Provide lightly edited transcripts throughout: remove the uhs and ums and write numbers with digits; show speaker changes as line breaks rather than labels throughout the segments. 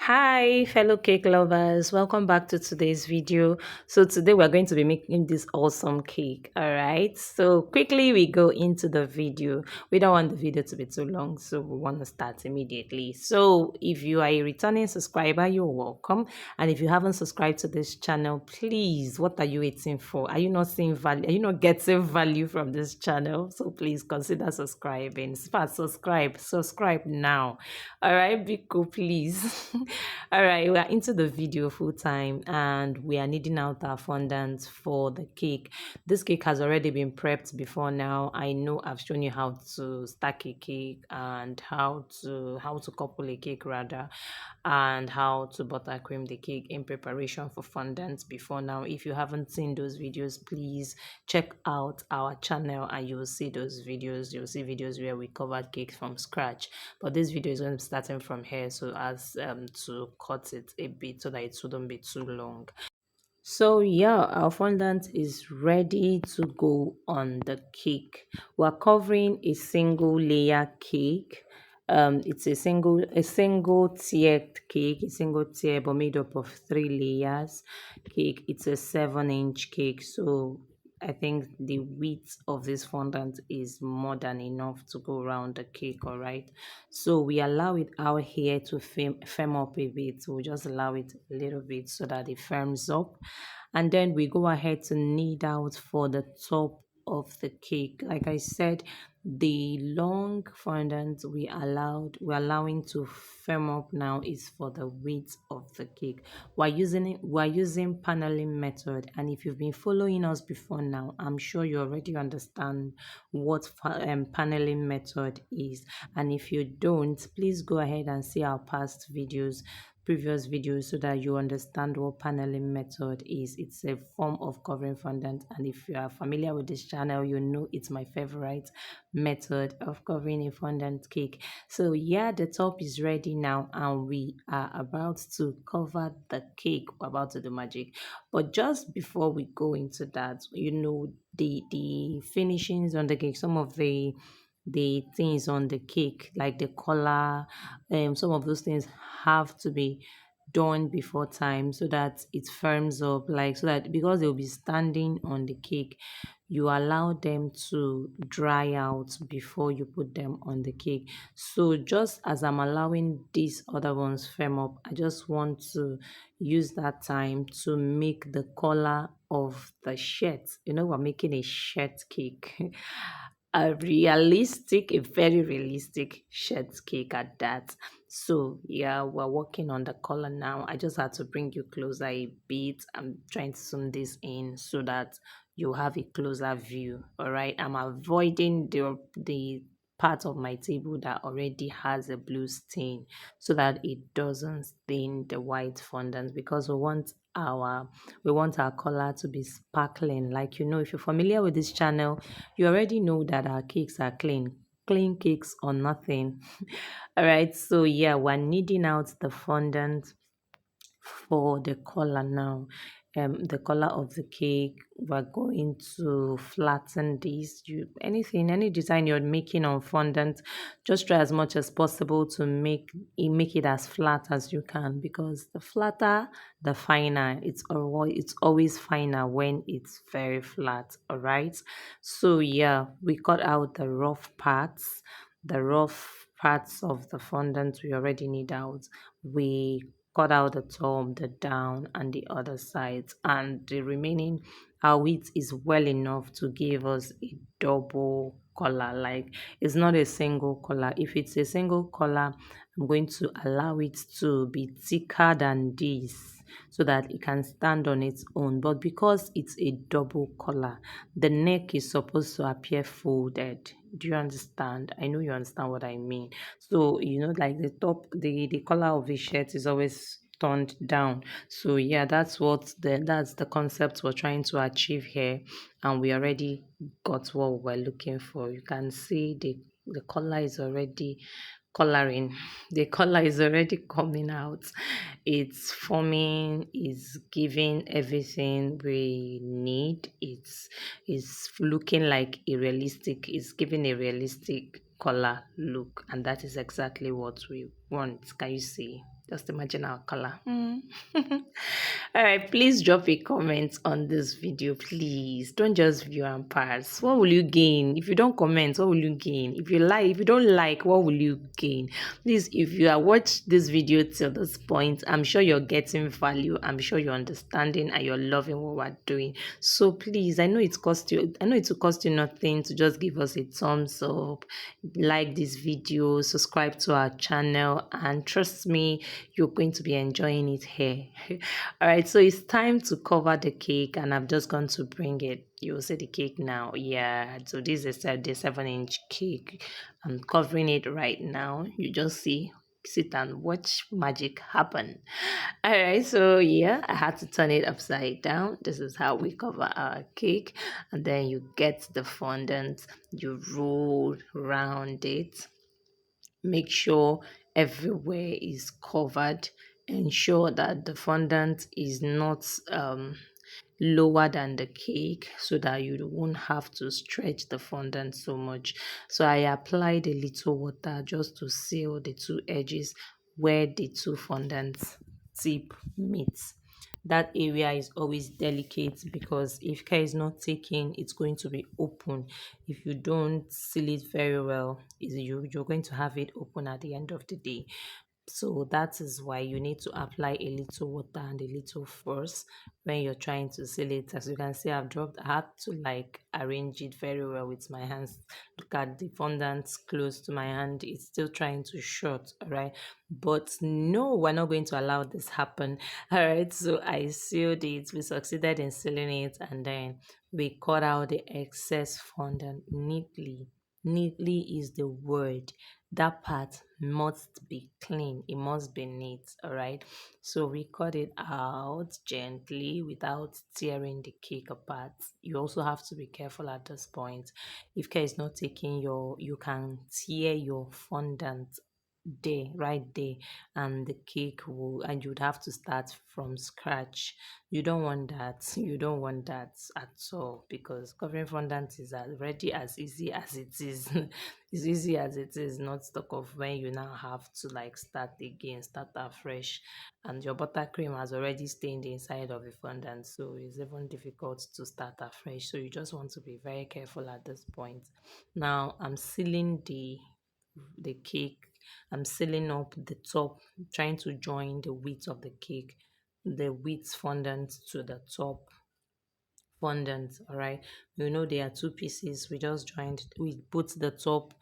Hi fellow cake lovers, welcome back to today's video. So today we're going to be making this awesome cake. All right, so quickly we go into the video. We don't want the video to be too long, so we want to start immediately. So if you are a returning subscriber, you're welcome. And if you haven't subscribed to this channel, please, what are you waiting for? Are you not seeing value? Are you not getting value from this channel? So please consider subscribing. Subscribe now. All right, Biko, please. All right, we are into the video full time and we are needing out our fondant for the cake. This cake has already been prepped before now. I know I've shown you how to stack a cake and how to couple a cake rather, and how to buttercream the cake in preparation for fondant before now. If you haven't seen those videos, please check out our channel and you will see those videos. You'll see videos where we covered cake from scratch, but this video is going to be starting from here so as to cut it a bit so that it shouldn't be too long. So yeah, our fondant is ready to go on the cake. We're covering a single layer cake. It's a single tiered cake, a single tier but made up of 3 layers cake. It's a 7-inch cake, so I think the width of this fondant is more than enough to go around the cake. All right, so we allow it out here to firm up a bit. So we just allow it a little bit so that it firms up, and then we go ahead to knead out for the top of the cake. Like I said, the long fondant we're allowing to firm up now is for the weight of the cake. We're using paneling method, and if you've been following us before now, I'm sure you already understand what paneling method is. And if you don't, please go ahead and see our previous videos so that you understand what paneling method is. It's a form of covering fondant, and if you are familiar with this channel, you know it's my favorite method of covering a fondant cake. So yeah, the top is ready now and we are about to cover the cake. We're about to do magic, but just before we go into that, the finishings on the cake, some of the things on the cake like the color, some of those things have to be done before time so that it firms up, like, so that because they'll be standing on the cake, you allow them to dry out before you put them on the cake. So just as I'm allowing these other ones firm up, I just want to use that time to make the color of the shirt. We're making a shirt cake. A very realistic shirt cake at that. So yeah, we're working on the color now. I just had to bring you closer a bit. I'm trying to zoom this in so that you have a closer view. All right, I'm avoiding the part of my table that already has a blue stain so that it doesn't stain the white fondant, because we want our color to be sparkling. Like, if you're familiar with this channel, you already know that our cakes are clean cakes or nothing. All right, so yeah, we're kneading out the fondant for the color now. The color of the cake, we're going to flatten this. Any design you're making on fondant, just try as much as possible to make it as flat as you can, because the flatter the finer. It's always finer when it's very flat. All right, so yeah, we cut out the rough parts of the fondant. We already need out. We cut out the top, the down, and the other sides, and the remaining, our width is well enough to give us a double color. Like, it's not a single color. If it's a single color, I'm going to allow it to be thicker than this so that it can stand on its own. But because it's a double color, the neck is supposed to appear folded. Do you understand? I know you understand what I mean. So, like the top, the color of the shirt is always turned down. So yeah, that's the concept we're trying to achieve here, and we already got what we're looking for. You can see the color is already coloring. The color is already coming out. It's forming, is giving everything we need. It's looking like it's giving a realistic color look, and that is exactly what we want. Can you see? Just imagine our color. All right, please drop a comment on this video, please. Don't just view and pass. What will you gain? If you don't comment, what will you gain? If you don't like, what will you gain? Please, if you are watch this video till this point, I'm sure you're getting value. I'm sure you're understanding and you're loving what we're doing. So please, I know it will cost you nothing to just give us a thumbs up, like this video, subscribe to our channel, and trust me, you're going to be enjoying it here. All right, so it's time to cover the cake, and I'm just going to bring it. You'll see the cake now. Yeah, so this is the 7-inch cake. I'm covering it right now. You just sit and watch magic happen. All right, so yeah, I had to turn it upside down. This is how we cover our cake, and then you get the fondant, you roll around it, make sure everywhere is covered, ensure that the fondant is not lower than the cake so that you won't have to stretch the fondant so much. So I applied a little water just to seal the two edges where the two fondants tip meets. That area is always delicate because if care is not taken, it's going to be open. If you don't seal it very well, you're going to have it open at the end of the day. So that is why you need to apply a little water and a little force when you're trying to seal it. As you can see, I had to like arrange it very well with my hands. Look at the fondant close to my hand. It's still trying to shut, all right? But no, we're not going to allow this happen. All right, so I sealed it. We succeeded in sealing it, and then we cut out the excess fondant neatly. Neatly is the word. That part must be clean, it must be neat. All right, so we cut it out gently without tearing the cake apart. You also have to be careful at this point. If care is not taking, you can tear your fondant there, right there, and the cake will, and you'd have to start from scratch. You don't want that. You don't want that at all, because covering fondant is already as easy as it is. It's easy as it is, not talk of when you now have to like start again, start afresh, and your buttercream has already stained the inside of the fondant, so it's even difficult to start afresh. So you just want to be very careful at this point. Now I'm sealing the cake. I'm sealing up the top, trying to join the width of the cake, the width fondant to the top fondant. All right, you know there are two pieces. We put the top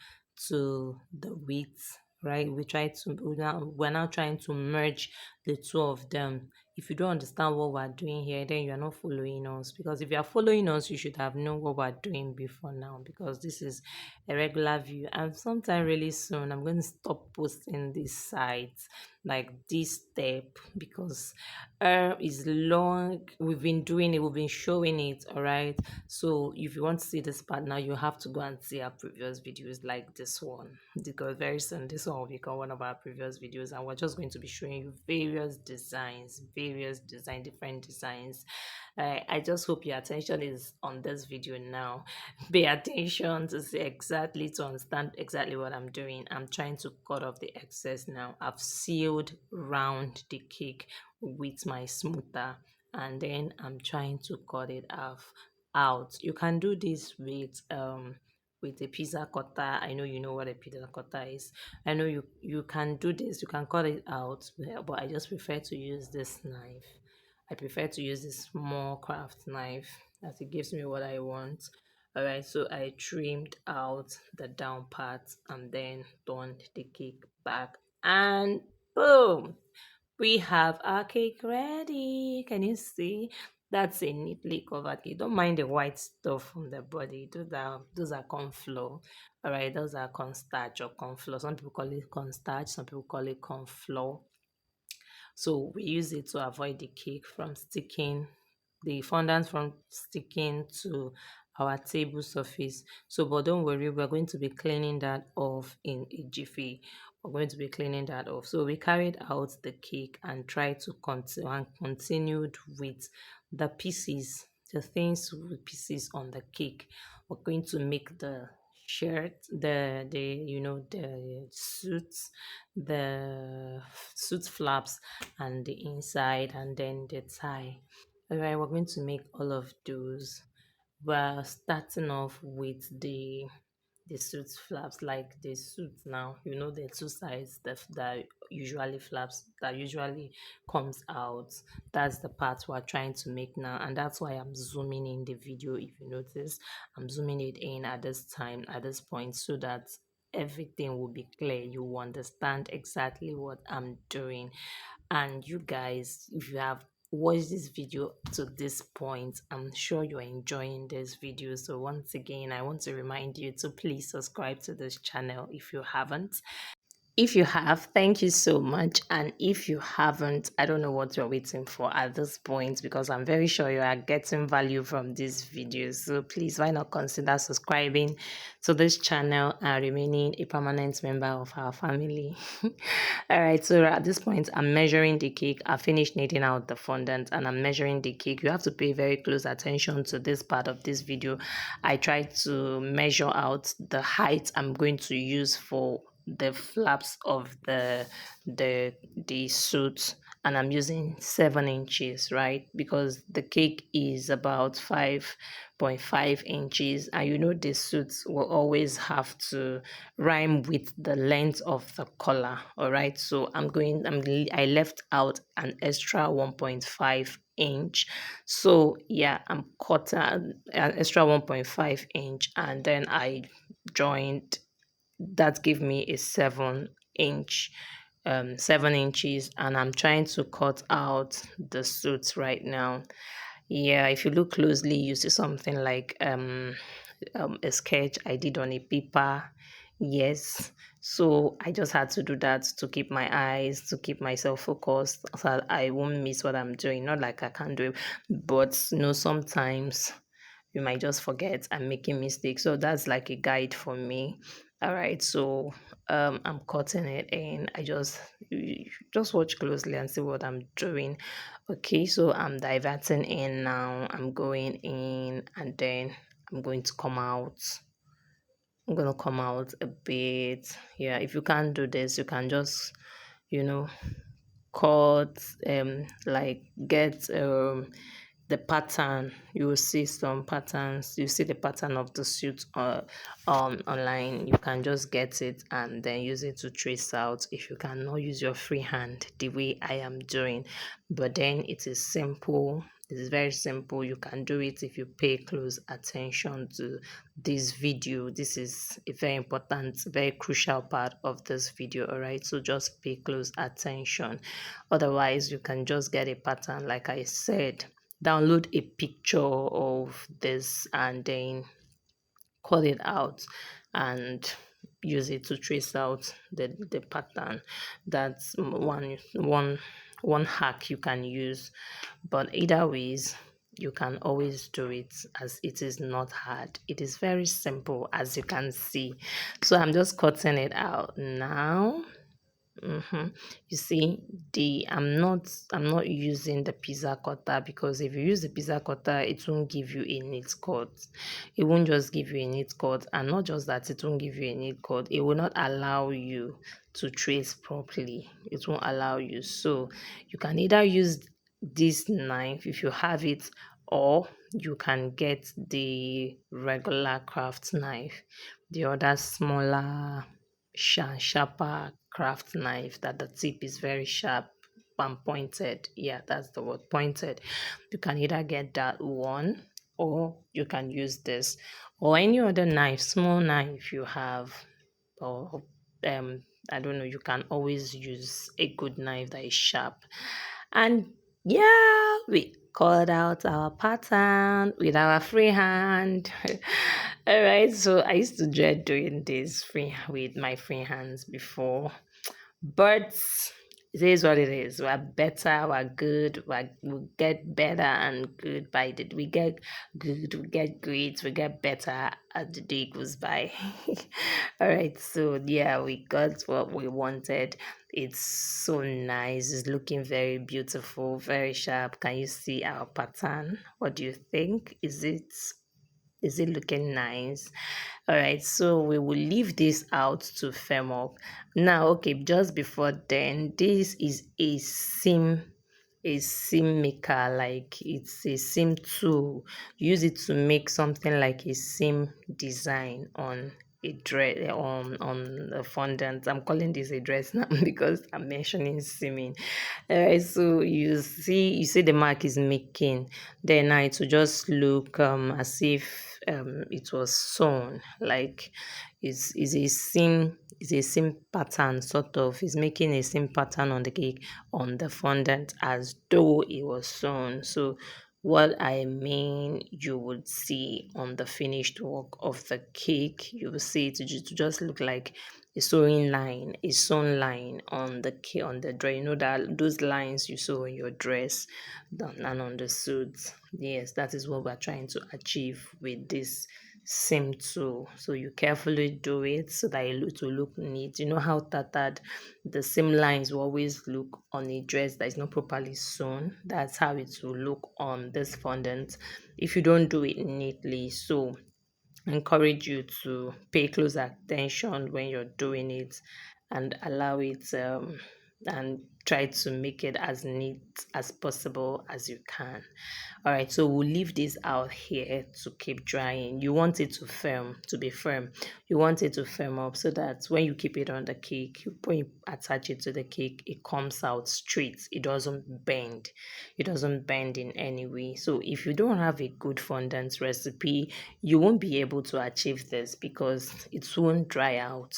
to the width, right? We're now trying to merge the two of them. If you don't understand what we're doing here, then you're not following us, because if you are following us, you should have known what we're doing before now, because this is a regular view, and sometime really soon I'm going to stop posting these sites, like this step, because is long. We've been doing it, we've been showing it. All right, so if you want to see this part now, you have to go and see our previous videos like this one, because very soon this one will become one of our previous videos, and we're just going to be showing you different designs. I just hope your attention is on this video now. Pay attention to see exactly, to understand exactly what I'm doing. I'm trying to cut off the excess now. I've sealed round the cake with my smoother, and then I'm trying to cut it off out. You can do this with a pizza cutter. I know you know what a pizza cutter is. I know you can do this, you can cut it out, but I just prefer to use this knife. I prefer to use this small craft knife, as it gives me what I want. All right, so I trimmed out the down part and then turned the cake back, and boom, we have our cake ready. Can you see? That's a neatly covered cake. Don't mind the white stuff from the body. Those are corn flour. All right, those are cornstarch or corn flour. Some people call it cornstarch. Some people call it corn flour. So we use it to avoid the cake from sticking, the fondant from sticking to our table surface. So, but don't worry, we're going to be cleaning that off in a jiffy. We're going to be cleaning that off. So we carried out the cake and tried to continue, and continued with the pieces, the things with pieces on the cake. We're going to make the shirt, the suits, the suit flaps, and the inside, and then the tie. All right, we're going to make all of those. We're starting off with the suit flaps, like the suit now, the two sides that usually flaps, that usually comes out. That's the part we're trying to make now, and that's why I'm zooming in the video. If you notice, I'm zooming it in at this time, at this point, so that everything will be clear. You will understand exactly what I'm doing. And you guys, if you have watched this video to this point, I'm sure you're enjoying this video. So once again, I want to remind you to please subscribe to this channel if you haven't. If you have, thank you so much. And if you haven't, I don't know what you're waiting for at this point, because I'm very sure you are getting value from this video. So please, why not consider subscribing to this channel and remaining a permanent member of our family? All right, so at this point, I'm measuring the cake. I finished kneading out the fondant and I'm measuring the cake. You have to pay very close attention to this part of this video. I tried to measure out the height I'm going to use for the flaps of the suit, and I'm using 7 inches, right? Because the cake is about 5.5 inches, and the suits will always have to rhyme with the length of the collar. All right, so I left out an extra 1.5 inch. So yeah, I'm cut an extra 1.5 inch, and then I joined. That gave me a 7 inch, 7 inches, and I'm trying to cut out the suits right now. Yeah, if you look closely, you see something like a sketch I did on a paper. Yes, so I just had to do that to keep my eyes, to keep myself focused, so that I won't miss what I'm doing. Not like I can't do it, but sometimes you might just forget I'm making mistakes. So that's like a guide for me. All right, so I'm cutting it in. You just watch closely and see what I'm doing. Okay, so I'm diverting in now. I'm going in, and then I'm going to come out. I'm gonna come out a bit. Yeah, if you can't do this, you can just, you know, cut, like get the pattern. You will see some patterns. You see the pattern of the suit online. You can just get it and then use it to trace out, if you cannot use your free hand the way I am doing. But then it is simple. It is very simple. You can do it if you pay close attention to this video. This is a very important, very crucial part of this video. All right, so just pay close attention. Otherwise, you can just get a pattern. Like I said, download a picture of this and then cut it out and use it to trace out the pattern. That's one hack you can use. But either ways, you can always do it, as it is not hard. It is very simple, as you can see. So I'm just cutting it out now. You see, I'm not using the pizza cutter, because if you use the pizza cutter, it won't give you a neat cut. It won't just give you a neat cut, and not just that, it won't give you a neat cut. It will not allow you to trace properly. It won't allow you. So you can either use this knife if you have it, or you can get the regular craft knife, the other smaller, sharper craft knife that the tip is very sharp and pointed. Yeah, that's the word, pointed. You can either get that one, or you can use this, or any other knife, small knife you have, or I don't know, you can always use a good knife that is sharp. And yeah, we cut out our pattern with our free hand. All right, so I used to dread doing this free with my free hands before, but it is what it is. We're better, we're good, we'll get better and good by the we get good, we get great, we get better as the day goes by. All right, so yeah, we got what we wanted. It's so nice, it's looking very beautiful, very sharp. Can you see our pattern? What do you think? Is it Is it looking nice? All right, so we will leave this out to firm up. Now, okay, just before then, this is a seam maker, like it's a seam tool. Use it to make something like a seam design on a dress, on the fondant. I'm calling this a dress now because I'm mentioning seaming. So you see the mark is making, then now it will just look as if it was sewn, like is a seam pattern, sort of is making a seam pattern on the cake, on the fondant, as though it was sewn. So what I mean, you would see on the finished work of the cake, you will see it to just look like a sewing line, a sewn line on the cake, on the dress. You know that those lines you sew on your dress and on the suit. Yes, that is what we're trying to achieve with this seam tool. So you carefully do it so that it will look neat. You know how tattered the seam lines will always look on a dress that is not properly sewn. That's how it will look on this fondant if you don't do it neatly. So I encourage you to pay close attention when you're doing it, and allow it and try to make it as neat as possible as you can. All right, so we'll leave this out here to keep drying. You want it to be firm. You want it to firm up so that when you keep it on the cake, when you attach it to the cake, it comes out straight. It doesn't bend. It doesn't bend in any way. So if you don't have a good fondant recipe, you won't be able to achieve this because it won't dry out.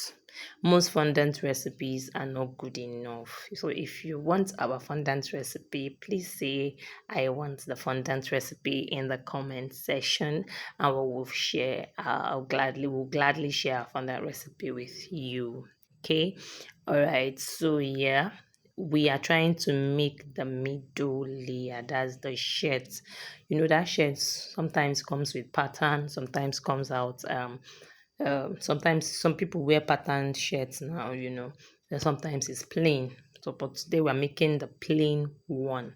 Most fondant recipes are not good enough. So if you want our fondant recipe, please say I want the fondant recipe in the comment section, and we will share. Will gladly share our fondant recipe with you. Okay, all right. So yeah, we are trying to make the middle layer. That's the shirt. You know that shirt sometimes comes with pattern, sometimes comes out sometimes some people wear patterned shirts now, and sometimes it's plain. So, but today we're making the plain one,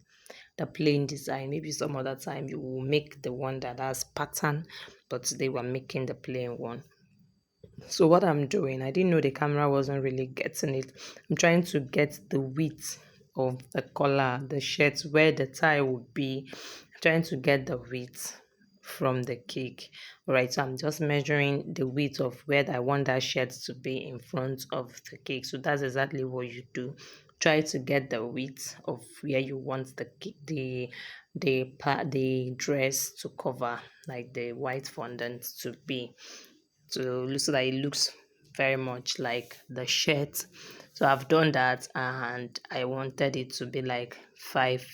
the plain design. Maybe some other time you will make the one that has pattern, but today we're making the plain one. So what I'm doing, I didn't know the camera wasn't really getting it. I'm trying to get the width of the collar, the shirt, where the tie would be. I'm trying to get the width from the cake. All right, so I'm just measuring the width of where I want that shirt to be in front of the cake. So that's exactly what you do. Try to get the width of where you want the dress to cover, like the white fondant to be, so that it looks very much like the shirt. So I've done that, and I wanted it to be like 5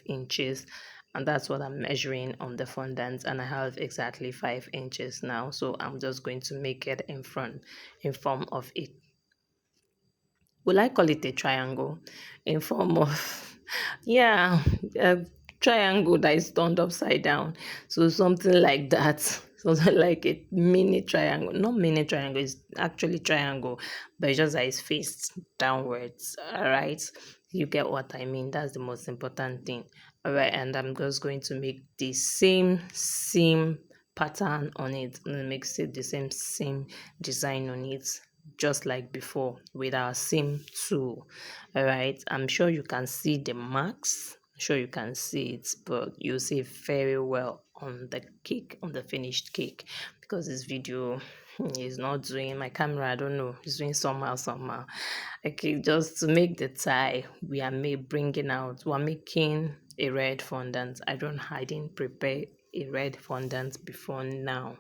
inches, and that's what I'm measuring on the fondant, and I have exactly 5 inches now. So I'm just going to make it in form of it. Will I call it a triangle in form of, yeah, a triangle that is turned upside down. So something like that. Something like a mini triangle. Not mini triangle, it's actually triangle, but it's just that it's faced downwards. All right. You get what I mean? That's the most important thing. All right. And I'm just going to make the same pattern on it, and make it the same design on it, just like before with our same tool. All right, I'm sure you can see the marks. I'm sure you can see it, but you see very well on the cake, on the finished cake, because this video is not doing, my camera, I don't know, it's doing somehow. Okay, just to make the tie, we're making a red fondant. I didn't prepare a red fondant before now.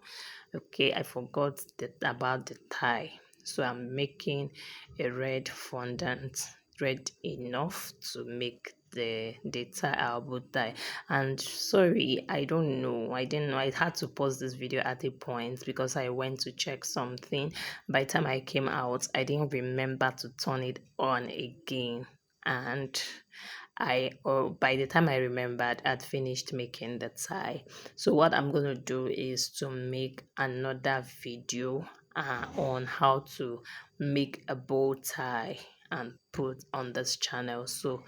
Okay, I forgot about the tie. So I'm making a red fondant, red enough to make the tie, our bow tie. And sorry, I didn't know, I had to pause this video at a point because I went to check something. By the time I came out, I didn't remember to turn it on again, and by the time I remembered, I'd finished making the tie. So what I'm going to do is to make another video on how to make a bow tie and put on this channel. So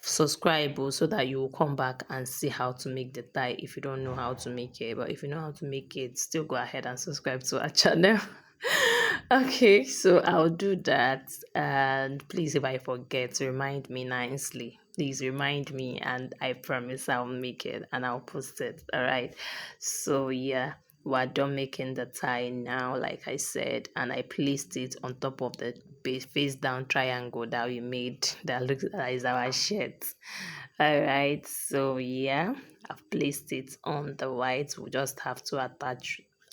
subscribe so that you will come back and see how to make the tie if you don't know how to make it. But if you know how to make it, still go ahead and subscribe to our channel. Okay, so I'll do that. And please, if I forget, remind me nicely. Please remind me, and I promise I'll make it and I'll post it. All right. So yeah, we're done making the tie now, like I said, and I placed it on top of the face down triangle that we made that looks like our shirt. All right. So yeah, I've placed it on the white. We just have to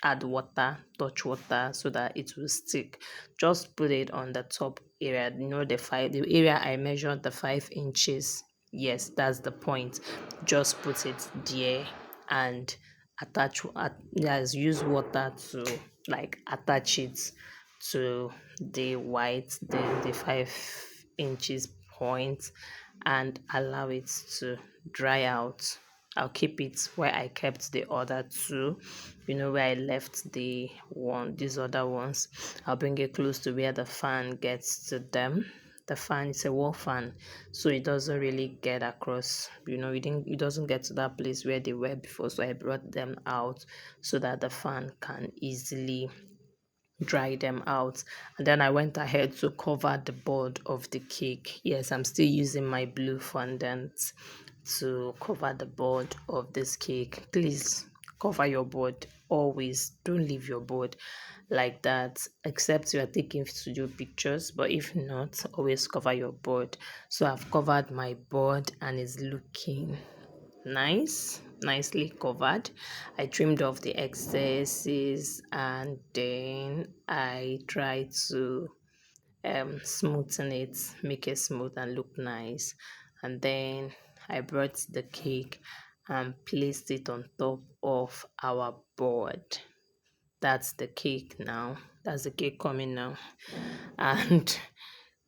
add water, touch water so that it will stick. Just put it on the top area, the area I measured, the 5 inches. Yes, that's the point. Just put it there and yes, use water to like attach it to the white, the 5 inches point, and allow it to dry out. I'll keep it where I kept the other two, where I left these other ones. I'll bring it close to where the fan gets to them. The fan is a wall fan, so it doesn't really get across, it doesn't get to that place where they were before. So I brought them out so that the fan can easily dry them out. And then I went ahead to cover the board of the cake. Yes, I'm still using my blue fondant to cover the board of this cake. Please cover your board always. Don't leave your board like that, except you are taking studio pictures. But if not, always cover your board. So I've covered my board and it's looking nicely covered. I trimmed off the excesses and then I tried to smoothen it, make it smooth and look nice. And then I brought the cake and placed it on top of our board. That's the cake now. That's the cake coming now. And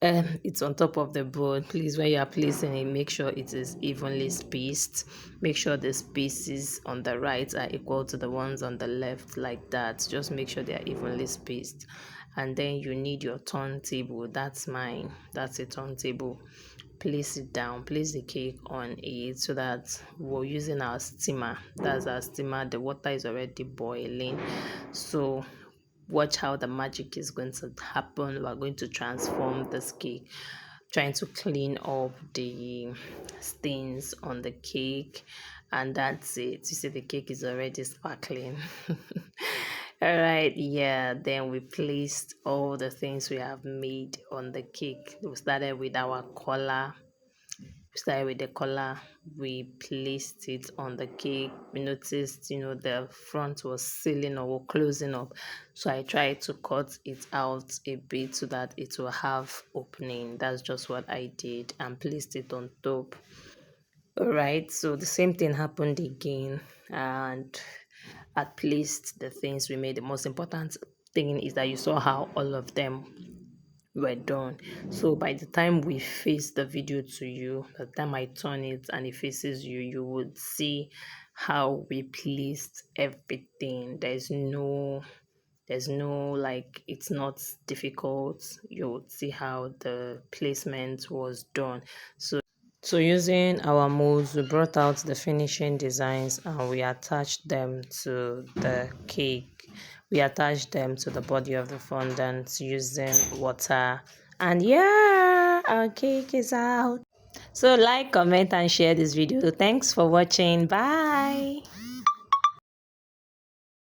it's on top of the board. Please, when you are placing it, make sure it is evenly spaced. Make sure the spaces on the right are equal to the ones on the left, like that. Just make sure they are evenly spaced. And then you need your turntable. That's mine. That's a turntable. Place it down, place the cake on it so that we're using our steamer. That's our steamer. The water is already boiling, so watch how the magic is going to happen. We're going to transform this cake, trying to clean up the stains on the cake, and that's it. You see the cake is already sparkling. All right, yeah, then we placed all the things we have made on the cake. We started with our collar. The collar. We placed it on the cake. We noticed, the front was sealing or closing up. So I tried to cut it out a bit so that it will have opening. That's just what I did and placed it on top. All right, so the same thing happened again, and at least the things we made. The most important thing is that you saw how all of them were done. So by the time we face the video to you, by the time I turn it and it faces you, you would see how we placed everything. There's no like, it's not difficult. You would see how the placement was done. So using our molds, we brought out the finishing designs and we attached them to the cake. We attached them to the body of the fondant using water. And yeah, our cake is out. So like, comment and share this video. Thanks for watching. Bye.